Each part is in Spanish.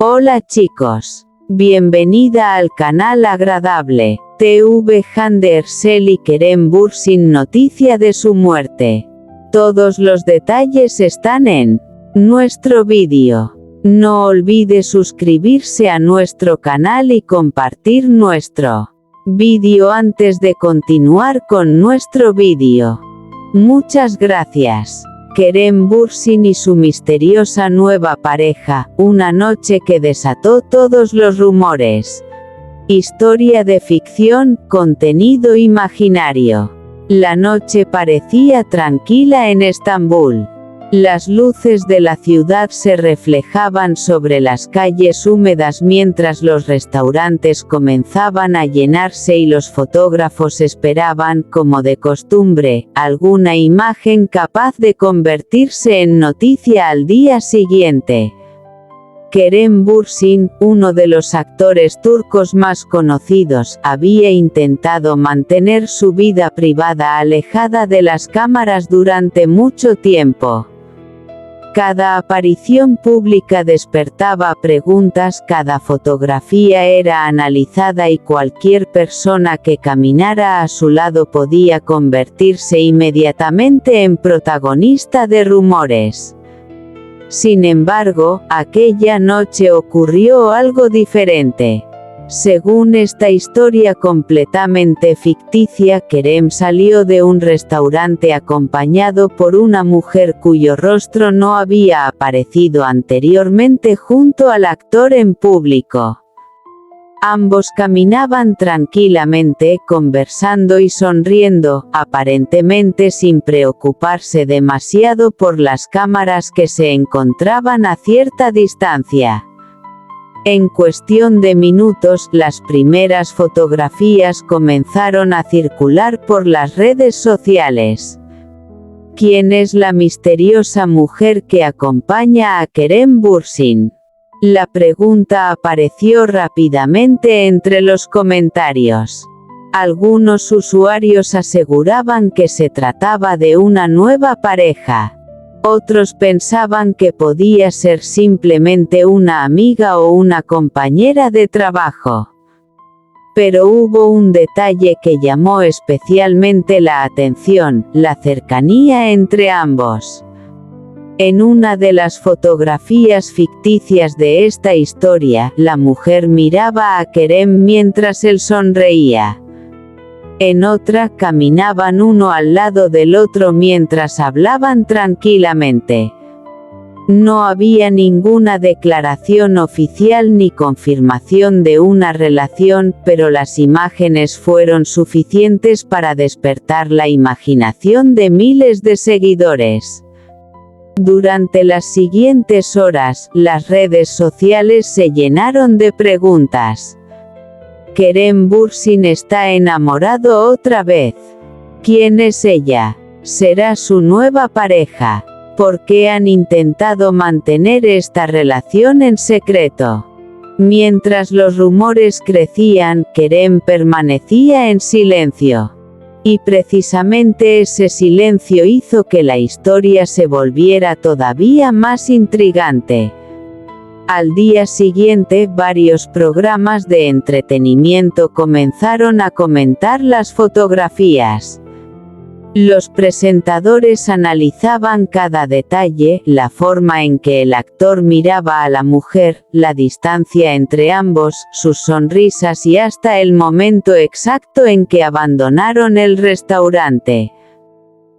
Hola chicos. Bienvenida al canal agradable. TV Handersel y Kerem Bürsin noticia de su muerte. Todos los detalles están en nuestro vídeo. No olvide suscribirse a nuestro canal y compartir nuestro vídeo antes de continuar con nuestro vídeo. Muchas gracias. Kerem Bürsin y su misteriosa nueva pareja, una noche que desató todos los rumores. Historia de ficción, contenido imaginario. La noche parecía tranquila en Estambul. Las luces de la ciudad se reflejaban sobre las calles húmedas mientras los restaurantes comenzaban a llenarse y los fotógrafos esperaban, como de costumbre, alguna imagen capaz de convertirse en noticia al día siguiente. Kerem Bürsin, uno de los actores turcos más conocidos, había intentado mantener su vida privada alejada de las cámaras durante mucho tiempo. Cada aparición pública despertaba preguntas, cada fotografía era analizada y cualquier persona que caminara a su lado podía convertirse inmediatamente en protagonista de rumores. Sin embargo, aquella noche ocurrió algo diferente. Según esta historia completamente ficticia, Kerem salió de un restaurante acompañado por una mujer cuyo rostro no había aparecido anteriormente junto al actor en público. Ambos caminaban tranquilamente, conversando y sonriendo, aparentemente sin preocuparse demasiado por las cámaras que se encontraban a cierta distancia. En cuestión de minutos, las primeras fotografías comenzaron a circular por las redes sociales. ¿Quién es la misteriosa mujer que acompaña a Kerem Bürsin? La pregunta apareció rápidamente entre los comentarios. Algunos usuarios aseguraban que se trataba de una nueva pareja. Otros pensaban que podía ser simplemente una amiga o una compañera de trabajo. Pero hubo un detalle que llamó especialmente la atención: la cercanía entre ambos. En una de las fotografías ficticias de esta historia, la mujer miraba a Kerem mientras él sonreía. En otra, caminaban uno al lado del otro mientras hablaban tranquilamente. No había ninguna declaración oficial ni confirmación de una relación, pero las imágenes fueron suficientes para despertar la imaginación de miles de seguidores. Durante las siguientes horas, las redes sociales se llenaron de preguntas. ¿Kerem Bürsin está enamorado otra vez? ¿Quién es ella? ¿Será su nueva pareja? ¿Por qué han intentado mantener esta relación en secreto? Mientras los rumores crecían, Kerem permanecía en silencio. Y precisamente ese silencio hizo que la historia se volviera todavía más intrigante. Al día siguiente, varios programas de entretenimiento comenzaron a comentar las fotografías. Los presentadores analizaban cada detalle, la forma en que el actor miraba a la mujer, la distancia entre ambos, sus sonrisas y hasta el momento exacto en que abandonaron el restaurante.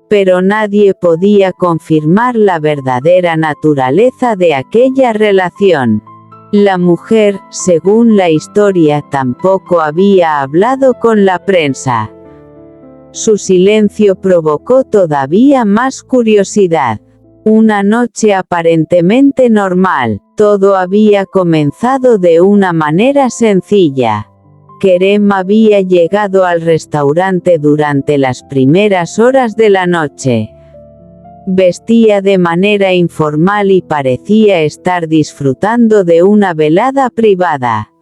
Pero nadie podía confirmar la verdadera naturaleza de aquella relación. La mujer, según la historia, tampoco había hablado con la prensa. Su silencio provocó todavía más curiosidad. Una noche aparentemente normal, todo había comenzado de una manera sencilla. Kerem había llegado al restaurante durante las primeras horas de la noche. Vestía de manera informal y parecía estar disfrutando de una velada privada.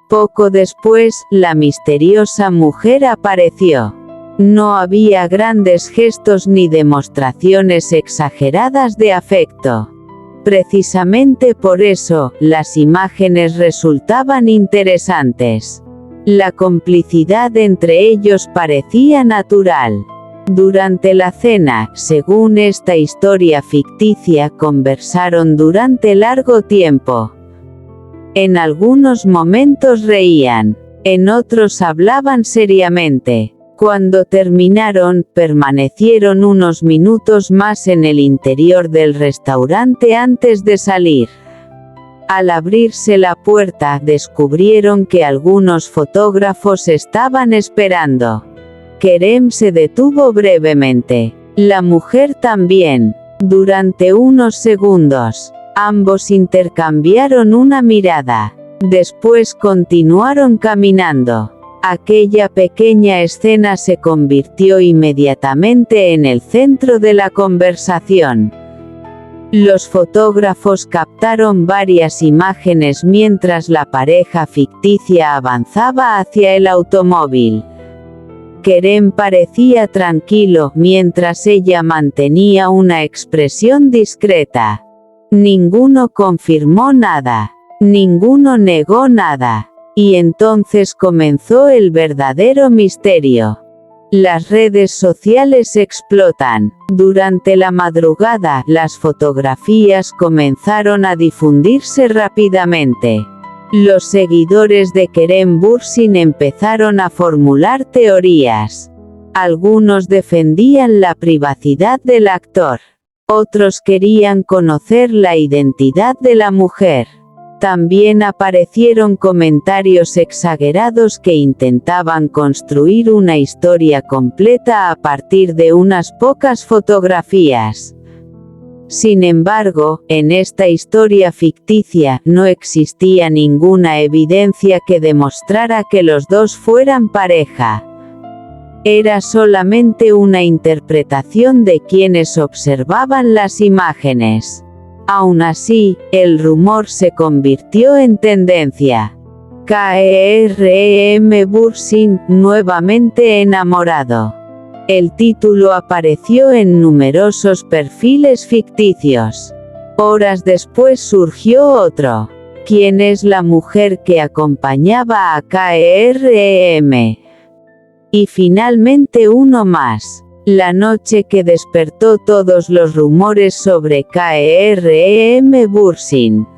Poco después, la misteriosa mujer apareció. No había grandes gestos ni demostraciones exageradas de afecto. Precisamente por eso, las imágenes resultaban interesantes. La complicidad entre ellos parecía natural. Durante la cena, según esta historia ficticia, conversaron durante largo tiempo. En algunos momentos reían, en otros hablaban seriamente. Cuando terminaron, permanecieron unos minutos más en el interior del restaurante antes de salir. Al abrirse la puerta, descubrieron que algunos fotógrafos estaban esperando. Kerem se detuvo brevemente. La mujer también. Durante unos segundos, ambos intercambiaron una mirada. Después continuaron caminando. Aquella pequeña escena se convirtió inmediatamente en el centro de la conversación. Los fotógrafos captaron varias imágenes mientras la pareja ficticia avanzaba hacia el automóvil. Kerem parecía tranquilo mientras ella mantenía una expresión discreta. Ninguno confirmó nada. Ninguno negó nada. Y entonces comenzó el verdadero misterio. Las redes sociales explotan. Durante la madrugada, las fotografías comenzaron a difundirse rápidamente. Los seguidores de Kerem Bürsin empezaron a formular teorías. Algunos defendían la privacidad del actor. Otros querían conocer la identidad de la mujer. También aparecieron comentarios exagerados que intentaban construir una historia completa a partir de unas pocas fotografías. Sin embargo, en esta historia ficticia no existía ninguna evidencia que demostrara que los dos fueran pareja. Era solamente una interpretación de quienes observaban las imágenes. Aún así, el rumor se convirtió en tendencia. Kerem Bürsin, nuevamente enamorado. El título apareció en numerosos perfiles ficticios. Horas después surgió otro. ¿Quién es la mujer que acompañaba a Kerem? Y finalmente uno más. La noche que despertó todos los rumores sobre Kerem Bürsin.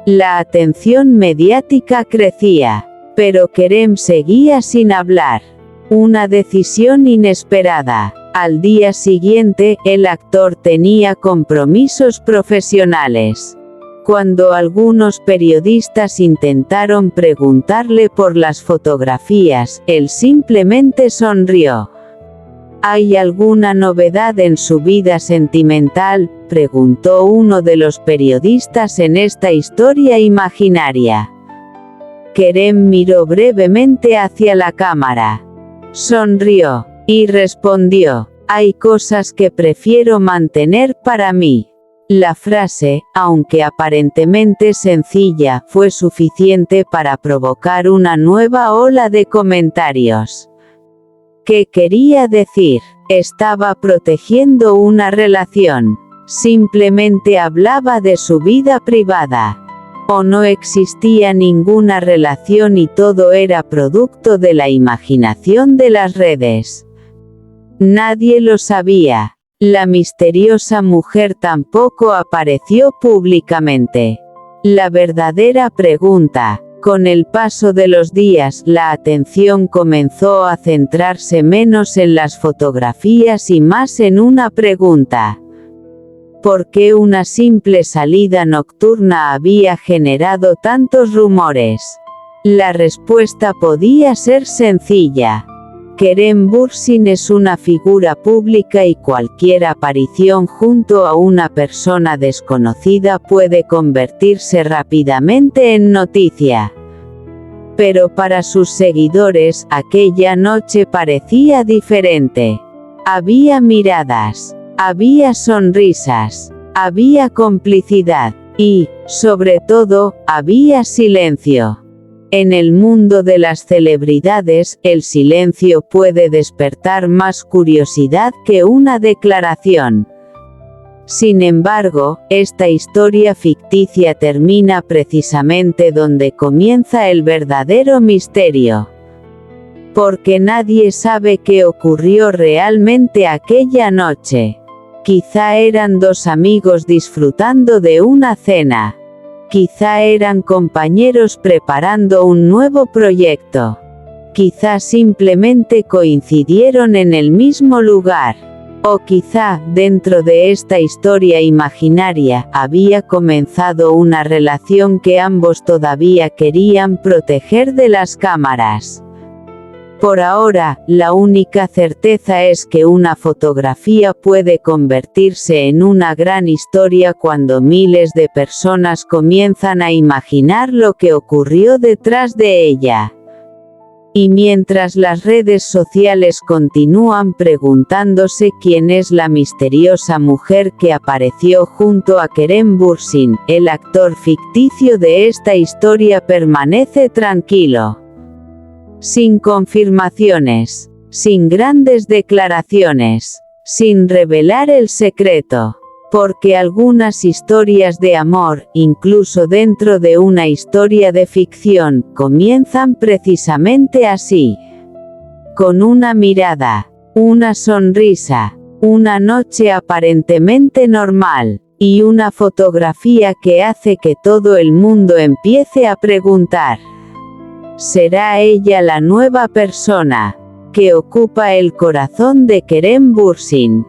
La atención mediática crecía, pero Kerem seguía sin hablar. Una decisión inesperada. Al día siguiente, el actor tenía compromisos profesionales. Cuando algunos periodistas intentaron preguntarle por las fotografías, él simplemente sonrió. ¿Hay alguna novedad en su vida sentimental?, preguntó uno de los periodistas en esta historia imaginaria. Kerem miró brevemente hacia la cámara. Sonrió, y respondió, «Hay cosas que prefiero mantener para mí». La frase, aunque aparentemente sencilla, fue suficiente para provocar una nueva ola de comentarios. ¿Qué quería decir? ¿Estaba protegiendo una relación? ¿Simplemente hablaba de su vida privada? ¿O no existía ninguna relación y todo era producto de la imaginación de las redes? Nadie lo sabía. La misteriosa mujer tampoco apareció públicamente. La verdadera pregunta. Con el paso de los días, la atención comenzó a centrarse menos en las fotografías y más en una pregunta. ¿Por qué una simple salida nocturna había generado tantos rumores? La respuesta podía ser sencilla. Kerem Bürsin es una figura pública y cualquier aparición junto a una persona desconocida puede convertirse rápidamente en noticia. Pero para sus seguidores, aquella noche parecía diferente. Había miradas, había sonrisas, había complicidad, y, sobre todo, había silencio. En el mundo de las celebridades, el silencio puede despertar más curiosidad que una declaración. Sin embargo, esta historia ficticia termina precisamente donde comienza el verdadero misterio. Porque nadie sabe qué ocurrió realmente aquella noche. Quizá eran dos amigos disfrutando de una cena. Quizá eran compañeros preparando un nuevo proyecto. Quizá simplemente coincidieron en el mismo lugar. O quizá, dentro de esta historia imaginaria, había comenzado una relación que ambos todavía querían proteger de las cámaras. Por ahora, la única certeza es que una fotografía puede convertirse en una gran historia cuando miles de personas comienzan a imaginar lo que ocurrió detrás de ella. Y mientras las redes sociales continúan preguntándose quién es la misteriosa mujer que apareció junto a Kerem Bürsin, el actor ficticio de esta historia permanece tranquilo. Sin confirmaciones, sin grandes declaraciones, sin revelar el secreto. Porque algunas historias de amor, incluso dentro de una historia de ficción, comienzan precisamente así. Con una mirada, una sonrisa, una noche aparentemente normal, y una fotografía que hace que todo el mundo empiece a preguntar: ¿será ella la nueva persona que ocupa el corazón de Kerem Bürsin?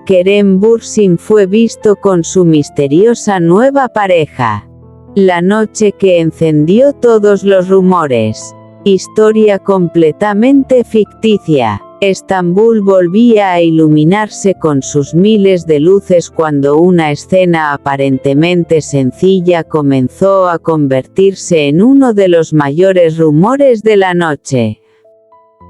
Kerem Bürsin fue visto con su misteriosa nueva pareja. La noche que encendió todos los rumores. Historia completamente ficticia. Estambul volvía a iluminarse con sus miles de luces cuando una escena aparentemente sencilla comenzó a convertirse en uno de los mayores rumores de la noche.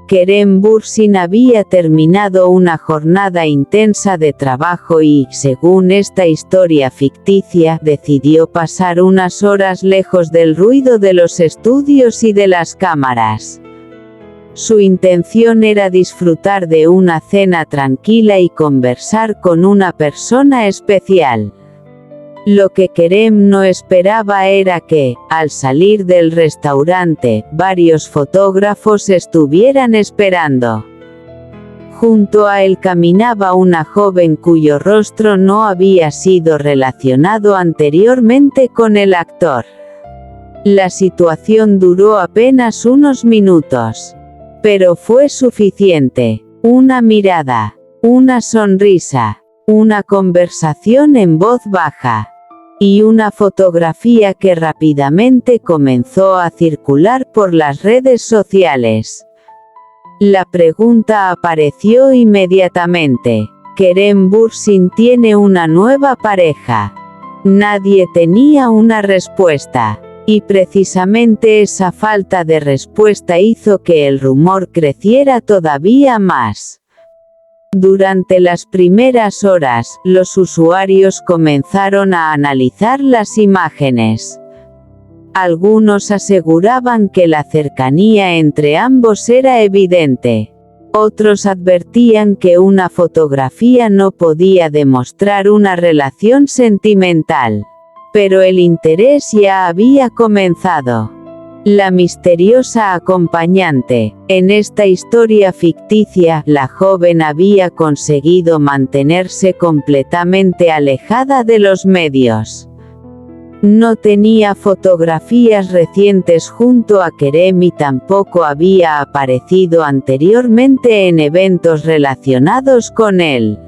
Kerem Bürsin había terminado una jornada intensa de trabajo y, según esta historia ficticia, decidió pasar unas horas lejos del ruido de los estudios y de las cámaras. Su intención era disfrutar de una cena tranquila y conversar con una persona especial. Lo que Kerem no esperaba era que, al salir del restaurante, varios fotógrafos estuvieran esperando. Junto a él caminaba una joven cuyo rostro no había sido relacionado anteriormente con el actor. La situación duró apenas unos minutos. Pero fue suficiente. Una mirada, una sonrisa, una conversación en voz baja. Y una fotografía que rápidamente comenzó a circular por las redes sociales. La pregunta apareció inmediatamente. Kerem Bürsin tiene una nueva pareja. Nadie tenía una respuesta. Y precisamente esa falta de respuesta hizo que el rumor creciera todavía más. Durante las primeras horas, los usuarios comenzaron a analizar las imágenes. Algunos aseguraban que la cercanía entre ambos era evidente. Otros advertían que una fotografía no podía demostrar una relación sentimental. Pero el interés ya había comenzado. La misteriosa acompañante. En esta historia ficticia, la joven había conseguido mantenerse completamente alejada de los medios. No tenía fotografías recientes junto a Kerem y tampoco había aparecido anteriormente en eventos relacionados con él.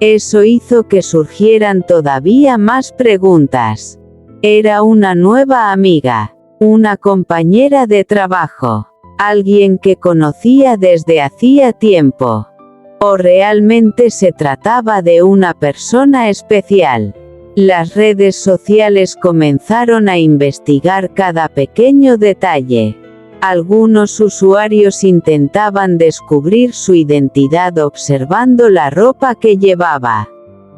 Eso hizo que surgieran todavía más preguntas. ¿Era una nueva amiga? ¿Una compañera de trabajo? ¿Alguien que conocía desde hacía tiempo? ¿O realmente se trataba de una persona especial? Las redes sociales comenzaron a investigar cada pequeño detalle. Algunos usuarios intentaban descubrir su identidad observando la ropa que llevaba.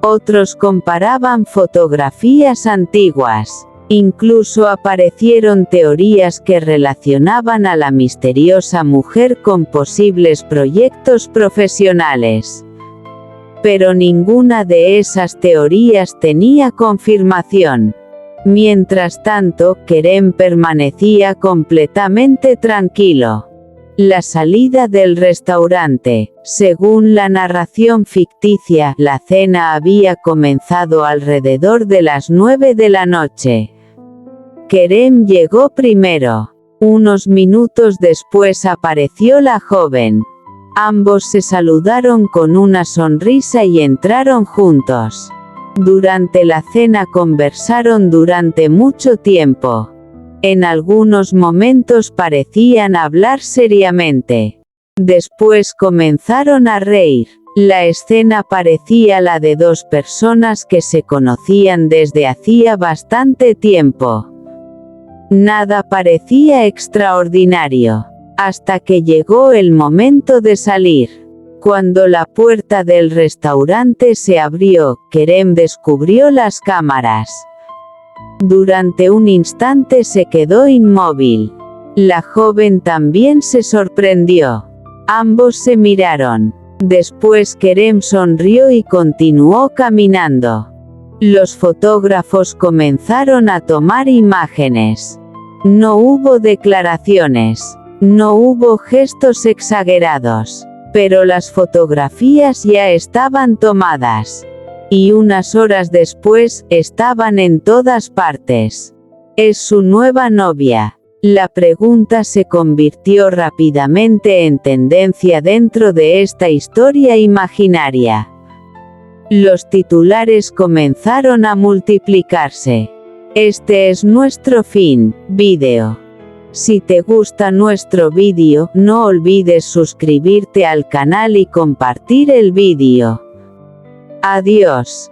Otros comparaban fotografías antiguas. Incluso aparecieron teorías que relacionaban a la misteriosa mujer con posibles proyectos profesionales. Pero ninguna de esas teorías tenía confirmación. Mientras tanto, Kerem permanecía completamente tranquilo. La salida del restaurante. Según la narración ficticia, la cena había comenzado alrededor de las 9 de la noche. Kerem llegó primero. Unos minutos después apareció la joven. Ambos se saludaron con una sonrisa y entraron juntos. Durante la cena conversaron durante mucho tiempo. En algunos momentos parecían hablar seriamente. Después comenzaron a reír. La escena parecía la de dos personas que se conocían desde hacía bastante tiempo. Nada parecía extraordinario, hasta que llegó el momento de salir. Cuando la puerta del restaurante se abrió, Kerem descubrió las cámaras. Durante un instante se quedó inmóvil. La joven también se sorprendió. Ambos se miraron. Después Kerem sonrió y continuó caminando. Los fotógrafos comenzaron a tomar imágenes. No hubo declaraciones. No hubo gestos exagerados. Pero las fotografías ya estaban tomadas. Y unas horas después, estaban en todas partes. ¿Es su nueva novia? La pregunta se convirtió rápidamente en tendencia dentro de esta historia imaginaria. Los titulares comenzaron a multiplicarse. Este es nuestro fin, vídeo. Si te gusta nuestro vídeo, no olvides suscribirte al canal y compartir el vídeo. Adiós.